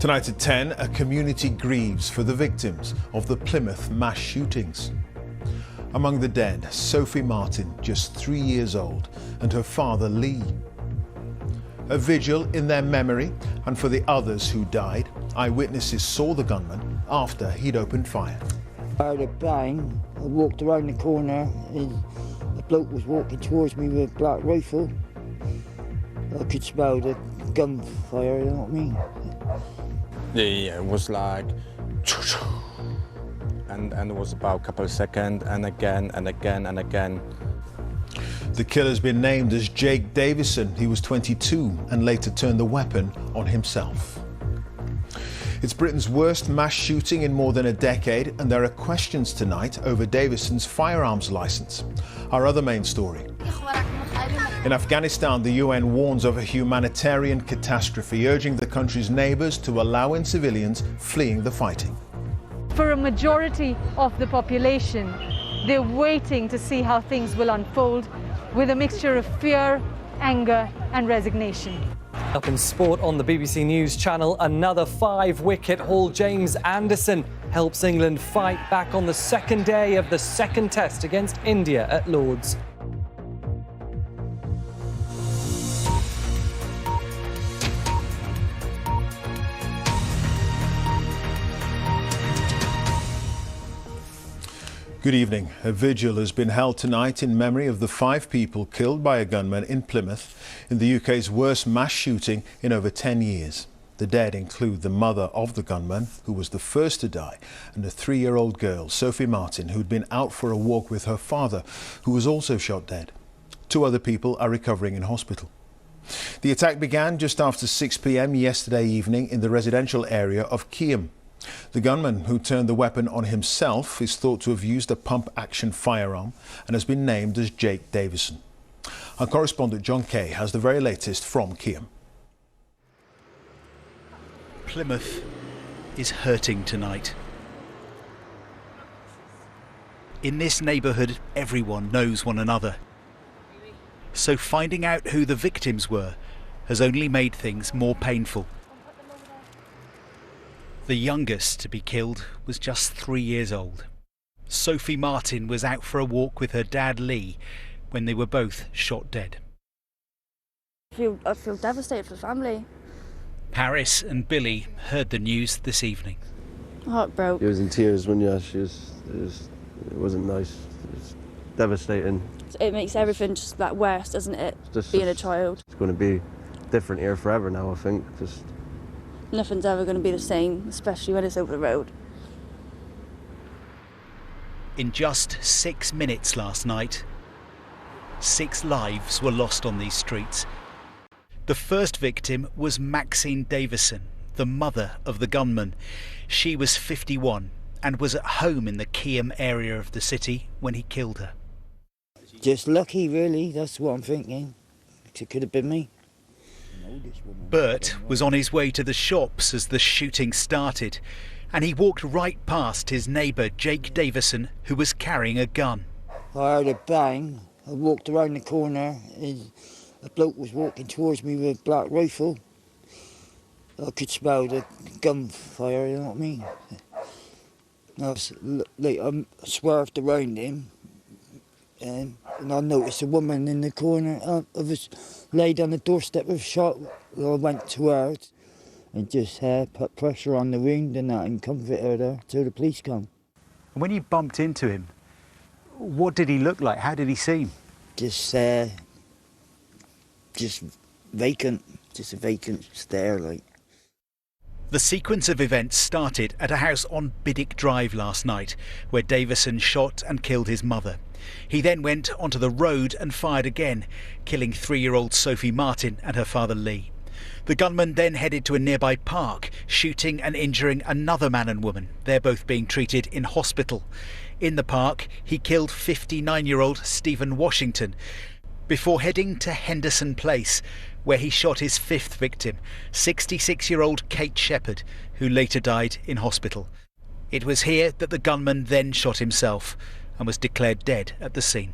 Tonight at 10, a community grieves for the victims of the Plymouth mass shootings. Among the dead, Sophie Martin, just 3 years old, and her father Lee. A vigil in their memory, and for the others who died, eyewitnesses saw the gunman after he'd opened fire. I heard a bang. I walked around the corner and a bloke was walking towards me with a black rifle. I could smell the gunfire, you know what I mean? Yeah, it was like, and it was about a couple of seconds, and again, and again, and again. The killer's been named as Jake Davison. He was 22 and later turned the weapon on himself. It's Britain's worst mass shooting in more than a decade, and there are questions tonight over Davison's firearms licence. Our other main story. In Afghanistan, the UN warns of a humanitarian catastrophe, urging the country's neighbours to allow in civilians fleeing the fighting. For a majority of the population, they're waiting to see how things will unfold with a mixture of fear, anger and resignation. Up in sport on the BBC News channel, another 5-wicket haul. James Anderson helps England fight back on the second day of the second test against India at Lord's. Good evening. A vigil has been held tonight in memory of the 5 people killed by a gunman in Plymouth in the UK's worst mass shooting in over 10 years. The dead include the mother of the gunman, who was the first to die, and a 3-year-old girl, Sophie Martin, who'd been out for a walk with her father, who was also shot dead. 2 other people are recovering in hospital. The attack began just after 6 p.m. yesterday evening in the residential area of Keam. The gunman, who turned the weapon on himself, is thought to have used a pump-action firearm and has been named as Jake Davison. Our correspondent John Kay has the very latest from Keam. Plymouth is hurting tonight. In this neighbourhood, everyone knows one another. So finding out who the victims were has only made things more painful. The youngest to be killed was just 3 years old. Sophie Martin was out for a walk with her dad Lee when they were both shot dead. I feel devastated for the family. Paris and Billy heard the news this evening. Heartbroken. She was in tears when it wasn't nice. It was devastating. It makes everything just that worse, doesn't it? Being a child. It's going to be different here forever now, I think. Nothing's ever going to be the same, especially when it's over the road. In just 6 minutes last night, 6 lives were lost on these streets. The first victim was Maxine Davison, the mother of the gunman. She was 51 and was at home in the Keam area of the city when he killed her. Just lucky, really, that's what I'm thinking. It could have been me. Bert was on his way to the shops as the shooting started, and he walked right past his neighbour Jake Davison, who was carrying a gun. I heard a bang. I walked around the corner and a bloke was walking towards me with a black rifle. I could smell the gunfire, you know what I mean? I swerved around him and I noticed a woman in the corner of us laid on the doorstep with a shot. I went to her and just put pressure on the wound and that and comforted her till the police come. And when you bumped into him, what did he look like? How did he seem? Just vacant, just a vacant stare like. The sequence of events started at a house on Biddick Drive last night, where Davison shot and killed his mother. He then went onto the road and fired again, killing 3-year-old Sophie Martin and her father Lee. The gunman then headed to a nearby park, shooting and injuring another man and woman. They're both being treated in hospital. In the park, he killed 59-year-old Stephen Washington before heading to Henderson Place, where he shot his 5th victim, 66-year-old Kate Shepherd, who later died in hospital. It was here that the gunman then shot himself and was declared dead at the scene.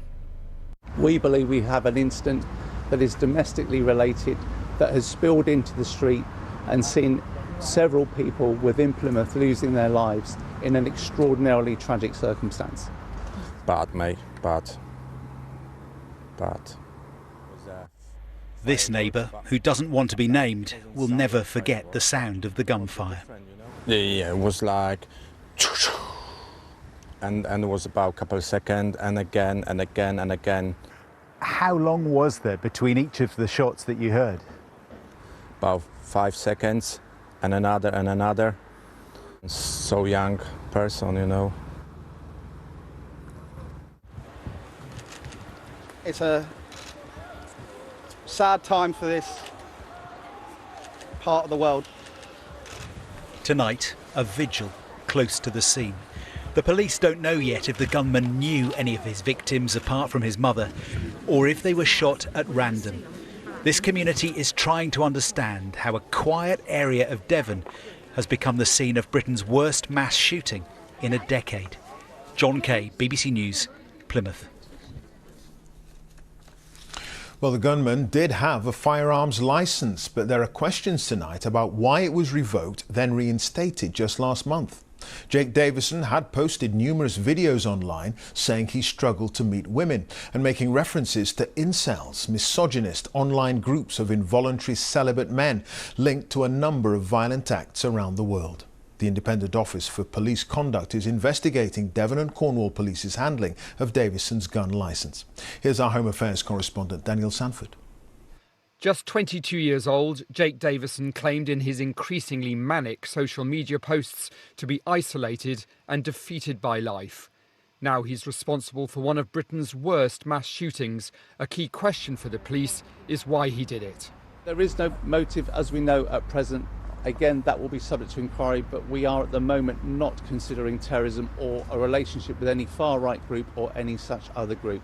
We believe we have an incident that is domestically related, that has spilled into the street and seen several people within Plymouth losing their lives in an extraordinarily tragic circumstance. Bad, mate, bad. This neighbour, who doesn't want to be named, will never forget the sound of the gunfire. Yeah, it was like, and it was about a couple of seconds, and again and again and again. How long was there between each of the shots that you heard? About 5 seconds, and another and another. So young person, you know. It's a sad time for this part of the world. Tonight, a vigil close to the scene. The police don't know yet if the gunman knew any of his victims apart from his mother, or if they were shot at random. This community is trying to understand how a quiet area of Devon has become the scene of Britain's worst mass shooting in a decade. John Kay, BBC News, Plymouth. Well, the gunman did have a firearms licence, but there are questions tonight about why it was revoked, then reinstated just last month. Jake Davison had posted numerous videos online saying he struggled to meet women and making references to incels, misogynist online groups of involuntary celibate men linked to a number of violent acts around the world. The Independent Office for Police Conduct is investigating Devon and Cornwall Police's handling of Davison's gun licence. Here's our Home Affairs correspondent Daniel Sanford. Just 22 years old, Jake Davison claimed in his increasingly manic social media posts to be isolated and defeated by life. Now he's responsible for one of Britain's worst mass shootings. A key question for the police is why he did it. There is no motive, as we know at present. Again, that will be subject to inquiry, but we are at the moment not considering terrorism or a relationship with any far-right group or any such other group.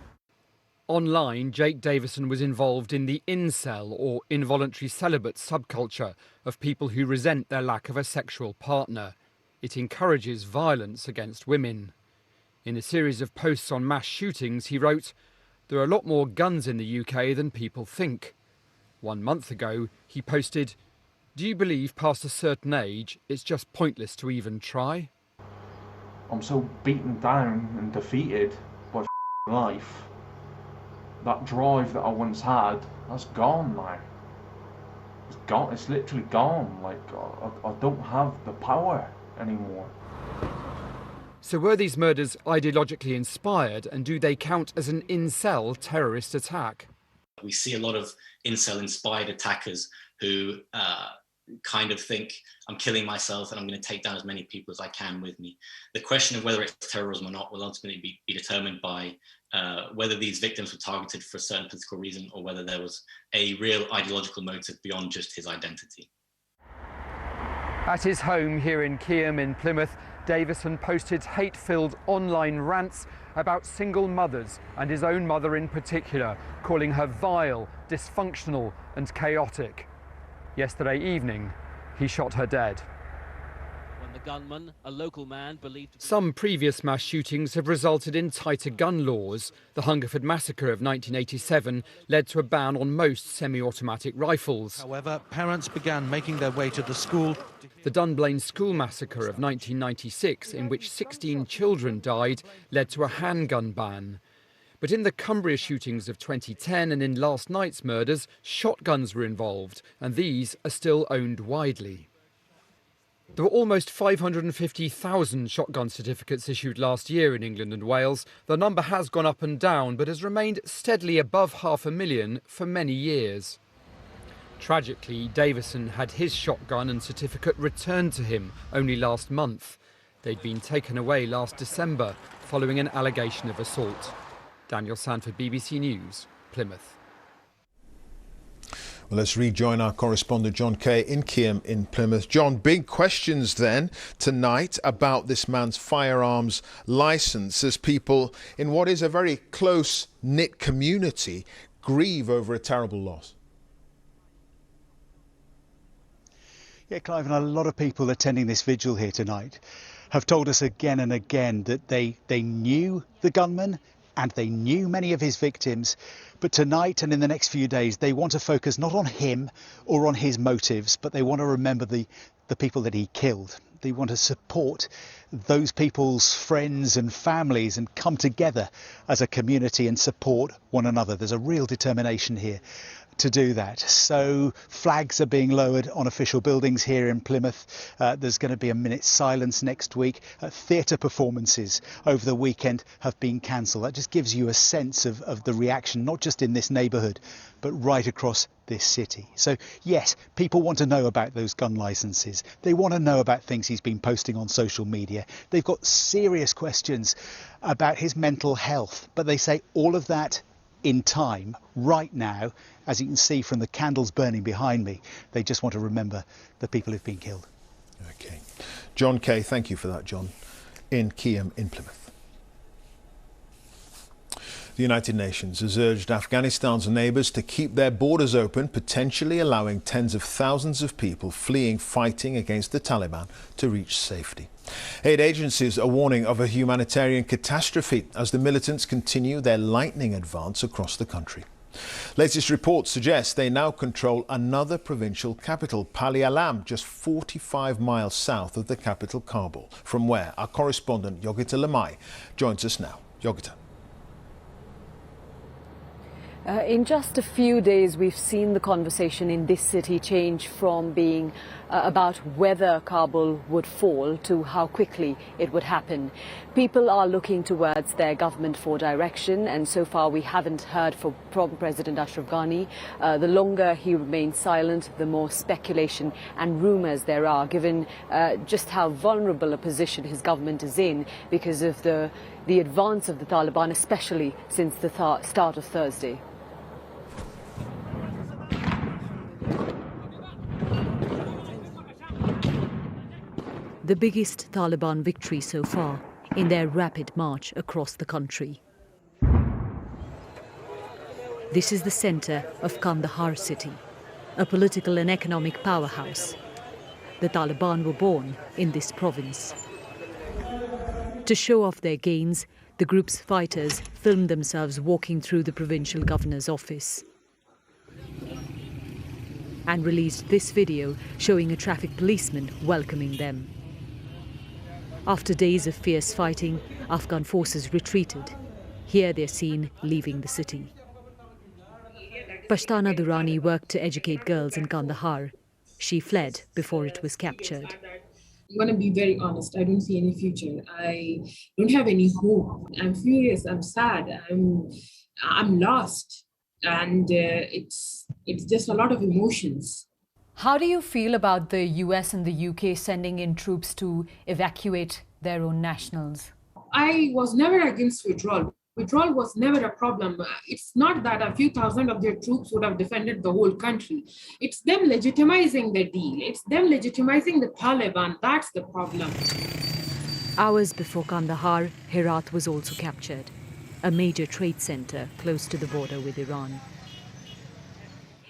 Online, Jake Davison was involved in the incel or involuntary celibate subculture of people who resent their lack of a sexual partner. It encourages violence against women. In a series of posts on mass shootings, he wrote, "There are a lot more guns in the UK than people think." 1 month ago, he posted, "Do you believe past a certain age it's just pointless to even try?" I'm so beaten down and defeated by life. That drive that I once had, that's gone now. It's gone, it's literally gone. Like, I don't have the power anymore. So were these murders ideologically inspired, and do they count as an incel terrorist attack? We see a lot of incel-inspired attackers who kind of think, I'm killing myself and I'm going to take down as many people as I can with me. The question of whether it's terrorism or not will ultimately be determined by whether these victims were targeted for a certain political reason or whether there was a real ideological motive beyond just his identity. At his home here in Keam in Plymouth, Davison posted hate-filled online rants about single mothers and his own mother in particular, calling her vile, dysfunctional and chaotic. Yesterday evening, he shot her dead. When the gunman, a local man believed... Some previous mass shootings have resulted in tighter gun laws. The Hungerford massacre of 1987 led to a ban on most semi-automatic rifles. However, parents began making their way to the school. The Dunblane school massacre of 1996, in which 16 children died, led to a handgun ban. But in the Cumbria shootings of 2010 and in last night's murders, shotguns were involved, and these are still owned widely. There were almost 550,000 shotgun certificates issued last year in England and Wales. The number has gone up and down, but has remained steadily above 500,000 for many years. Tragically, Davison had his shotgun and certificate returned to him only last month. They'd been taken away last December following an allegation of assault. Daniel Sanford, BBC News, Plymouth. Well, let's rejoin our correspondent John Kay in Keam in Plymouth. John, big questions then tonight about this man's firearms licence as people in what is a very close-knit community grieve over a terrible loss. Yeah, Clive, and a lot of people attending this vigil here tonight have told us again and again that they knew the gunman. and they knew many of his victims. But tonight and in the next few days, they want to focus not on him or on his motives, but they want to remember the people that he killed. They want to support those people's friends and families and come together as a community and support one another. There's a real determination here to do that. So flags are being lowered on official buildings here in Plymouth. There's going to be a minute's silence next week. Theatre performances over the weekend have been cancelled. That just gives you a sense of the reaction, not just in this neighbourhood, but right across this city. So yes, people want to know about those gun licences. They want to know about things he's been posting on social media. They've got serious questions about his mental health, but they say all of that in time, right now, as you can see from the candles burning behind me. They just want to remember the people who've been killed. OK. John Kay, thank you for that, John, in Keyham in Plymouth. The United Nations has urged Afghanistan's neighbours to keep their borders open, potentially allowing tens of thousands of people fleeing fighting against the Taliban to reach safety. Aid agencies are warning of a humanitarian catastrophe as the militants continue their lightning advance across the country. Latest reports suggest they now control another provincial capital, Pali Alam, just 45 miles south of the capital, Kabul, from where our correspondent Yogita Lamai joins us now. Yogita. In just a few days, we've seen the conversation in this city change from being about whether Kabul would fall to how quickly it would happen. People are looking towards their government for direction, and so far we haven't heard from President Ashraf Ghani. The longer he remains silent, the more speculation and rumours there are, given just how vulnerable a position his government is in because of the advance of the Taliban, especially since the start of Thursday. The biggest Taliban victory so far in their rapid march across the country. This is the centre of Kandahar city, a political and economic powerhouse. The Taliban were born in this province. To show off their gains, the group's fighters filmed themselves walking through the provincial governor's office and released this video showing a traffic policeman welcoming them. After days of fierce fighting, Afghan forces retreated. Here they're seen leaving the city. Pashtana Durrani worked to educate girls in Kandahar. She fled before it was captured. I'm going to be very honest. I don't see any future. I don't have any hope. I'm furious. I'm sad. I'm lost. And it's just a lot of emotions. How do you feel about the US and the UK sending in troops to evacuate their own nationals? I was never against withdrawal. Withdrawal was never a problem. It's not that a few thousand of their troops would have defended the whole country. It's them legitimizing the deal. It's them legitimizing the Taliban. That's the problem. Hours before Kandahar, Herat was also captured, a major trade center close to the border with Iran.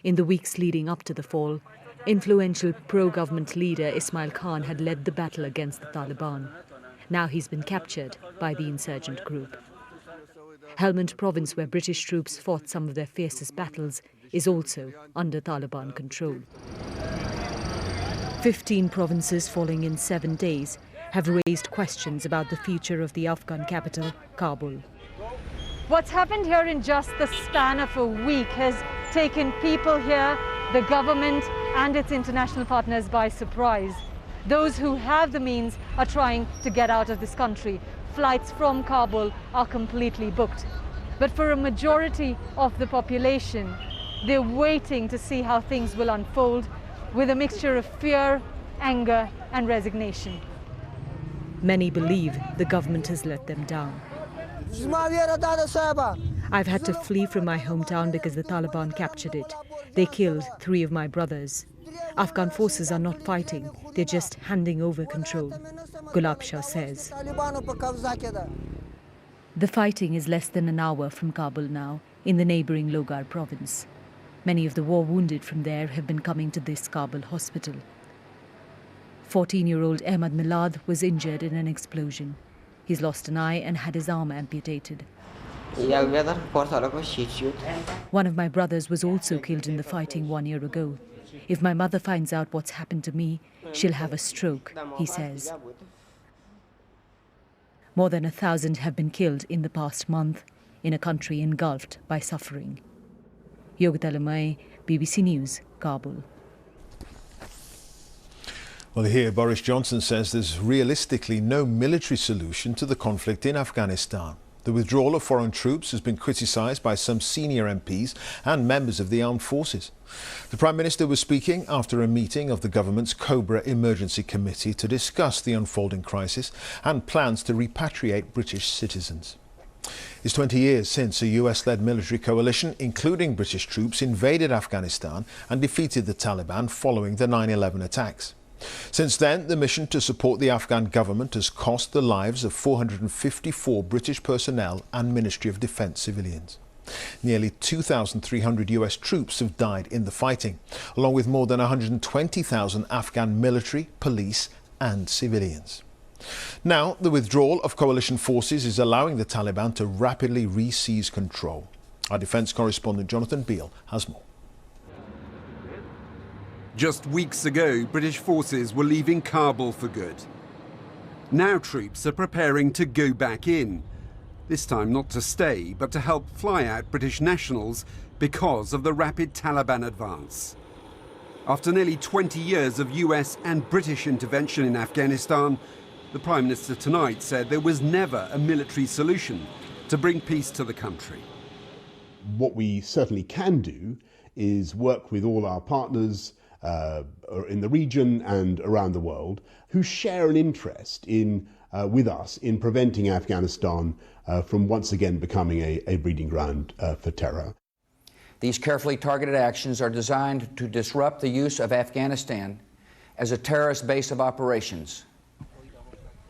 In the weeks leading up to the fall, influential pro-government leader Ismail Khan had led the battle against the Taliban. Now he's been captured by the insurgent group. Helmand province, where British troops fought some of their fiercest battles, is also under Taliban control. 15 provinces falling in 7 days have raised questions about the future of the Afghan capital, Kabul. What's happened here in just the span of a week has taken people here, the government and its international partners by surprise. Those who have the means are trying to get out of this country. Flights from Kabul are completely booked. But for a majority of the population, they're waiting to see how things will unfold with a mixture of fear, anger and resignation. Many believe the government has let them down. I've had to flee from my hometown because the Taliban captured it. They killed 3 of my brothers. Afghan forces are not fighting, they're just handing over control, Gulab Shah says. The fighting is less than an hour from Kabul now, in the neighbouring Logar province. Many of the war wounded from there have been coming to this Kabul hospital. 14-year-old Ahmad Milad was injured in an explosion. He's lost an eye and had his arm amputated. One of my brothers was also killed in the fighting 1 year ago. If my mother finds out what's happened to me, she'll have a stroke, he says. More than 1,000 have been killed in the past month in a country engulfed by suffering. Yogita Lamai, BBC News, Kabul. Well, here Boris Johnson says there's realistically no military solution to the conflict in Afghanistan. The withdrawal of foreign troops has been criticised by some senior MPs and members of the armed forces. The Prime Minister was speaking after a meeting of the government's Cobra Emergency Committee to discuss the unfolding crisis and plans to repatriate British citizens. It's 20 years since a US-led military coalition, including British troops, invaded Afghanistan and defeated the Taliban following the 9/11 attacks. Since then, the mission to support the Afghan government has cost the lives of 454 British personnel and Ministry of Defence civilians. Nearly 2,300 US troops have died in the fighting, along with more than 120,000 Afghan military, police and civilians. Now, the withdrawal of coalition forces is allowing the Taliban to rapidly re-seize control. Our defence correspondent Jonathan Beale has more. Just weeks ago, British forces were leaving Kabul for good. Now troops are preparing to go back in. This time not to stay, but to help fly out British nationals because of the rapid Taliban advance. After nearly 20 years of US and British intervention in Afghanistan, the Prime Minister tonight said there was never a military solution to bring peace to the country. What we certainly can do is work with all our partners in the region and around the world who share an interest in with us in preventing Afghanistan from once again becoming a breeding ground for terror. These carefully targeted actions are designed to disrupt the use of Afghanistan as a terrorist base of operations.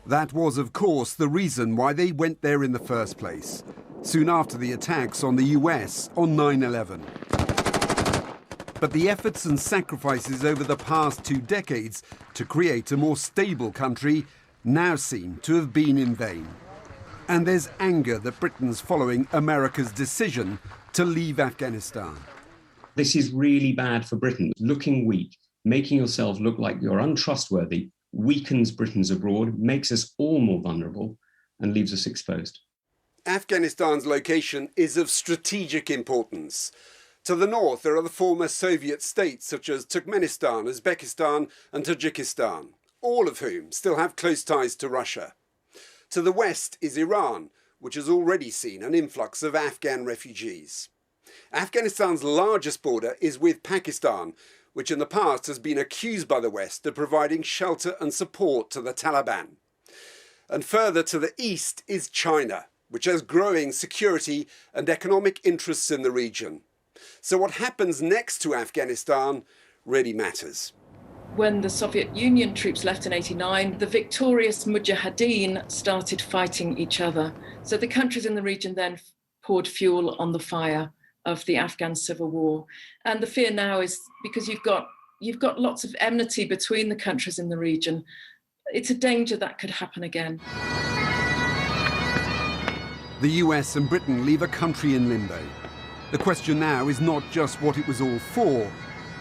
That was, of course, the reason why they went there in the first place, soon after the attacks on the US on 9/11. But the efforts and sacrifices over the past 2 decades to create a more stable country now seem to have been in vain. And there's anger that Britain's following America's decision to leave Afghanistan. This is really bad for Britain. Looking weak, making yourself look like you're untrustworthy, weakens Britons abroad, makes us all more vulnerable, and leaves us exposed. Afghanistan's location is of strategic importance. To the north, there are the former Soviet states such as Turkmenistan, Uzbekistan and Tajikistan, all of whom still have close ties to Russia. To the west is Iran, which has already seen an influx of Afghan refugees. Afghanistan's largest border is with Pakistan, which in the past has been accused by the West of providing shelter and support to the Taliban. And further to the east is China, which has growing security and economic interests in the region. So what happens next to Afghanistan really matters. When the Soviet Union troops left in '89, the victorious Mujahideen started fighting each other. So the countries in the region then poured fuel on the fire of the Afghan civil war. And the fear now is because you've got lots of enmity between the countries in the region. It's a danger that could happen again. The US and Britain leave a country in limbo. The question now is not just what it was all for,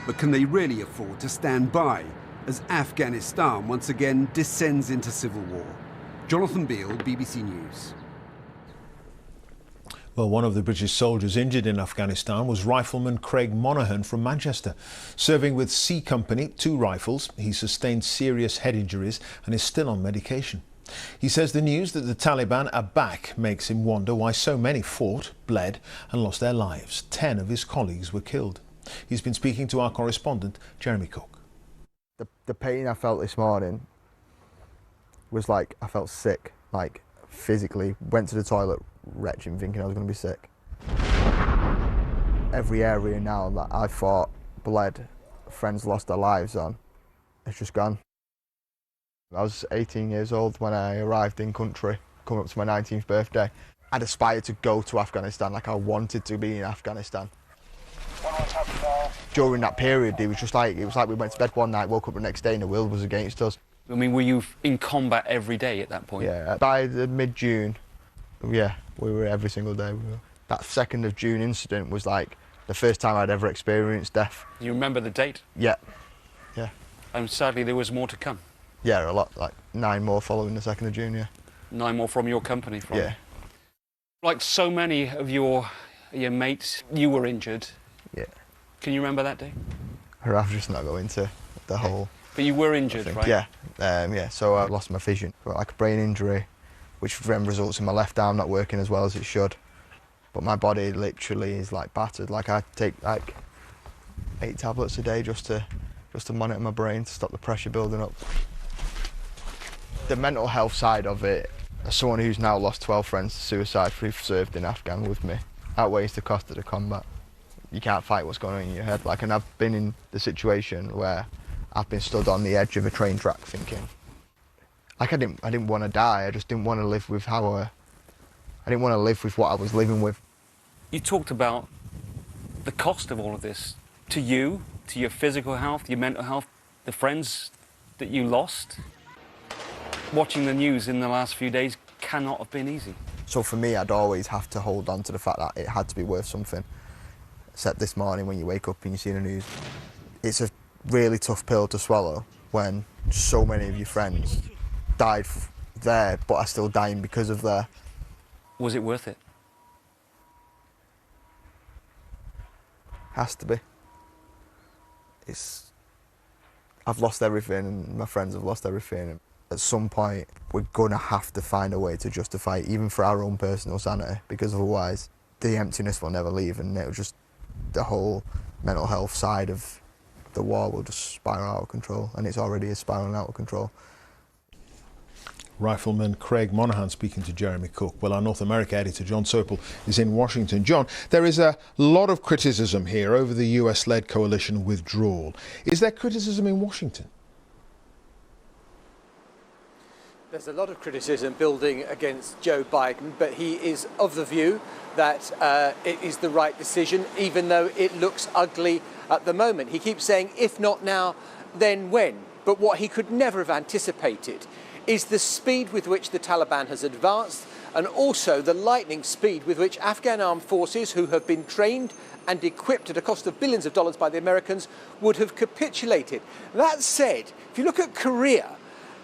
but can they really afford to stand by as Afghanistan once again descends into civil war? Jonathan Beale, BBC News. Well, one of the British soldiers injured in Afghanistan was rifleman Craig Monaghan from Manchester. Serving with C Company, 2 rifles, he sustained serious head injuries and is still on medication. He says the news that the Taliban are back makes him wonder why so many fought, bled and lost their lives. 10 of his colleagues were killed. He's been speaking to our correspondent, Jeremy Cook. The pain I felt this morning was like I felt sick, like physically. Went to the toilet retching, thinking I was going to be sick. Every area now that I fought, bled, friends lost their lives on, it's just gone. I was 18 years old when I arrived in country, coming up to my 19th birthday. I'd aspired to go to Afghanistan, like I wanted to be in Afghanistan. During that period, it was like we went to bed one night, woke up the next day and the world was against us. I mean, were you in combat every day at that point? Yeah, by the mid-June, yeah, We were every single day. That 2nd of June incident was like the first time I'd ever experienced death. You remember the date? Yeah, yeah. And sadly there was more to come. Yeah, a lot, like 9 more following the 2nd of June, yeah. 9 more from your company? Yeah. Like so many of your mates, you were injured. Yeah. Can you remember that day? I've just not go into the whole... But you were injured, right? Yeah, yeah. So I lost my vision. Got like a brain injury, which then results in my left arm not working as well as it should. But my body literally is like battered. Like I take like 8 tablets a day just to monitor my brain to stop the pressure building up. The mental health side of it, as someone who's now lost 12 friends to suicide who've served in Afghan with me, outweighs the cost of the combat. You can't fight what's going on in your head. Like, and I've been in the situation where I've been stood on the edge of a train track thinking, like I didn't want to die. I just didn't want to live with I didn't want to live with what I was living with. You talked about the cost of all of this to you, to your physical health, your mental health, the friends that you lost. Watching the news in the last few days cannot have been easy. So for me, I'd always have to hold on to the fact that it had to be worth something. Except this morning when you wake up and you see the news, it's a really tough pill to swallow when so many of your friends died there but are still dying because of there. Was it worth it? Has to be. I've lost everything and my friends have lost everything. At some point, we're gonna have to find a way to justify it, even for our own personal sanity, because otherwise the emptiness will never leave and it'll just, the whole mental health side of the war will just spiral out of control, and it's already spiraling out of control. Rifleman Craig Monaghan speaking to Jeremy Cook. Well, our North America editor John Sopel is in Washington. John, there is a lot of criticism here over the US-led coalition withdrawal. Is there criticism in Washington? There's a lot of criticism building against Joe Biden, but he is of the view that it is the right decision, even though it looks ugly at the moment. He keeps saying, if not now, then when? But what he could never have anticipated is the speed with which the Taliban has advanced, and also the lightning speed with which Afghan armed forces, who have been trained and equipped at a cost of billions of dollars by the Americans, would have capitulated. That said, if you look at Korea,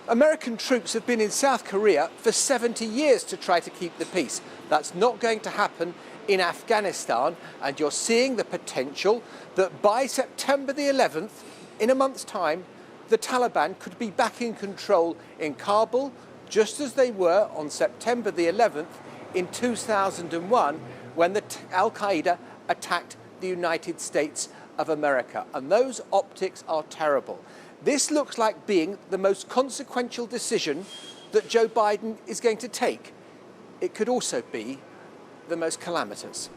American troops have been in South Korea for 70 years to try to keep the peace. That's not going to happen in Afghanistan, and you're seeing the potential that by September the 11th, in a month's time, the Taliban could be back in control in Kabul, just as they were on September the 11th in 2001, when the Al-Qaeda attacked the United States of America. And those optics are terrible. This looks like being the most consequential decision that Joe Biden is going to take. It could also be the most calamitous.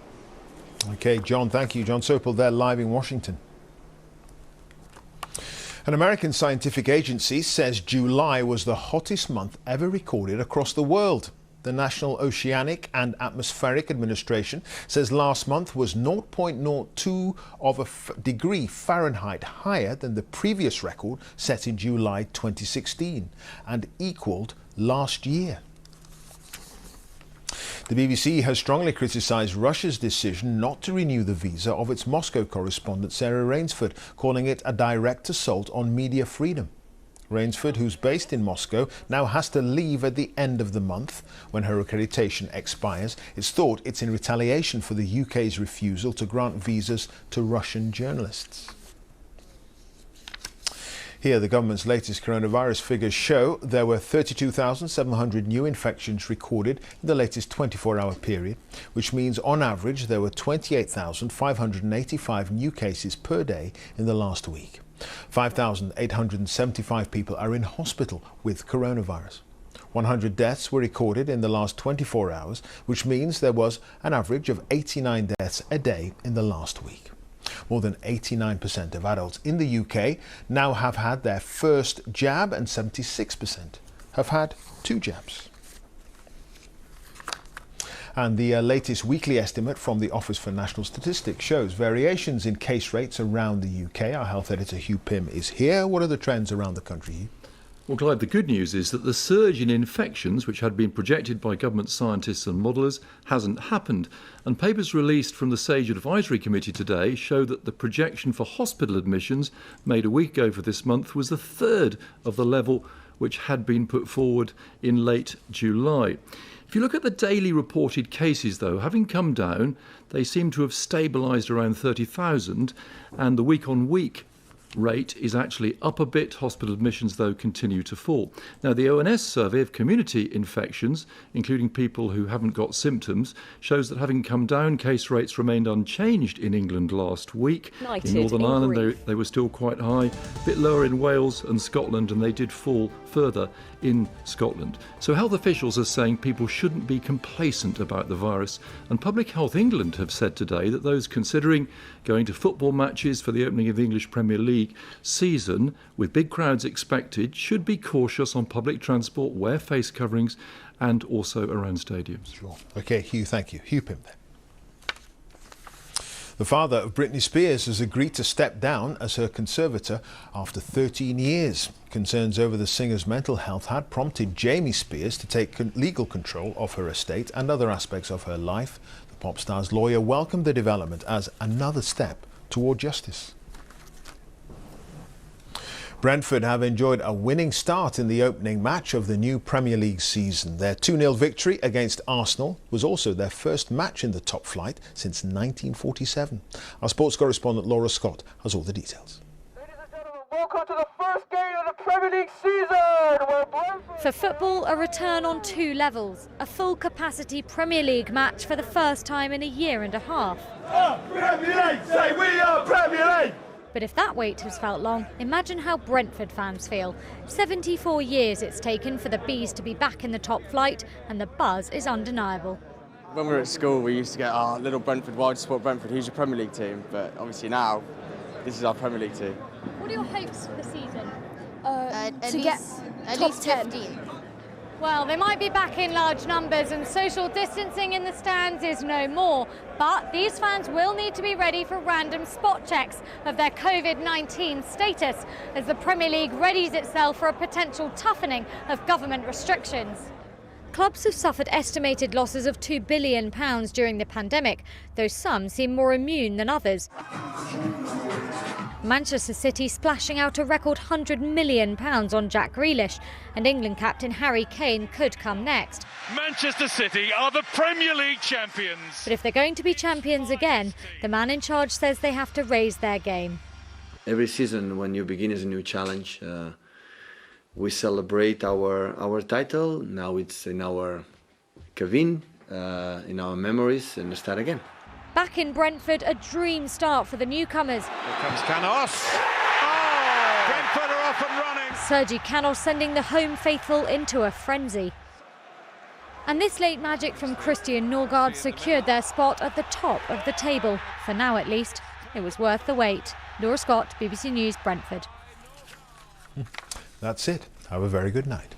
OK, John, thank you. John Sopel there live in Washington. An American scientific agency says July was the hottest month ever recorded across the world. The National Oceanic and Atmospheric Administration says last month was 0.02 of a degree Fahrenheit higher than the previous record set in July 2016 and equalled last year. The BBC has strongly criticised Russia's decision not to renew the visa of its Moscow correspondent Sarah Rainsford, calling it a direct assault on media freedom. Rainsford, who's based in Moscow, now has to leave at the end of the month when her accreditation expires. It's thought it's in retaliation for the UK's refusal to grant visas to Russian journalists. Here, the government's latest coronavirus figures show there were 32,700 new infections recorded in the latest 24-hour period, which means on average there were 28,585 new cases per day in the last week. 5,875 people are in hospital with coronavirus. 100 deaths were recorded in the last 24 hours, which means there was an average of 89 deaths a day in the last week. More than 89% of adults in the UK now have had their first jab, and 76% have had 2 jabs. And the latest weekly estimate from the Office for National Statistics shows variations in case rates around the UK. Our health editor Hugh Pym is here. What are the trends around the country, Hugh? Well, Clive, the good news is that the surge in infections, which had been projected by government scientists and modellers, hasn't happened. And papers released from the SAGE Advisory Committee today show that the projection for hospital admissions made a week ago for this month was a third of the level which had been put forward in late July. If you look at the daily reported cases, though, having come down, they seem to have stabilised around 30,000, and the week-on-week rate is actually up a bit. Hospital admissions, though, continue to fall. Now, the ONS survey of community infections, including people who haven't got symptoms, shows that having come down, case rates remained unchanged in England last week. In Northern Ireland, they were still quite high, a bit lower in Wales and Scotland, and they did fall further in Scotland. So health officials are saying people shouldn't be complacent about the virus, and Public Health England have said today that those considering going to football matches for the opening of the English Premier League season, with big crowds expected, should be cautious on public transport, wear face coverings, and also around stadiums. Sure. OK, Hugh, thank you. Hugh Pym there. The father of Britney Spears has agreed to step down as her conservator after 13 years. Concerns over the singer's mental health had prompted Jamie Spears to take legal control of her estate and other aspects of her life. The pop star's lawyer welcomed the development as another step toward justice. Brentford have enjoyed a winning start in the opening match of the new Premier League season. Their 2-0 victory against Arsenal was also their first match in the top flight since 1947. Our sports correspondent Laura Scott has all the details. Welcome to the first game of the Premier League season! For football, a return on two levels. A full-capacity Premier League match for the first time in a year and a half. Premier League! Say we are Premier League! But if that wait has felt long, imagine how Brentford fans feel. 74 years it's taken for the Bees to be back in the top flight, and the buzz is undeniable. When we were at school, we used to get our little Brentford, why do you support Brentford, who's your Premier League team? But obviously now, this is our Premier League team. What are your hopes for the season? To get at least 15. Well, they might be back in large numbers and social distancing in the stands is no more, but these fans will need to be ready for random spot checks of their COVID-19 status as the Premier League readies itself for a potential toughening of government restrictions. Clubs have suffered estimated losses of £2 billion during the pandemic, though some seem more immune than others. Manchester City splashing out a record £100 million on Jack Grealish, and England captain Harry Kane could come next. Manchester City are the Premier League champions. But if they're going to be champions again, the man in charge says they have to raise their game. Every season when you begin is a new challenge. We celebrate our title, now it's in our cabin, in our memories, and start again. Back in Brentford, a dream start for the newcomers. Here comes Canos. Oh! Brentford are off and running. Sergi Canos sending the home faithful into a frenzy. And this late magic from Christian Norgard secured their spot at the top of the table. For now, at least, it was worth the wait. Laura Scott, BBC News, Brentford. That's it. Have a very good night.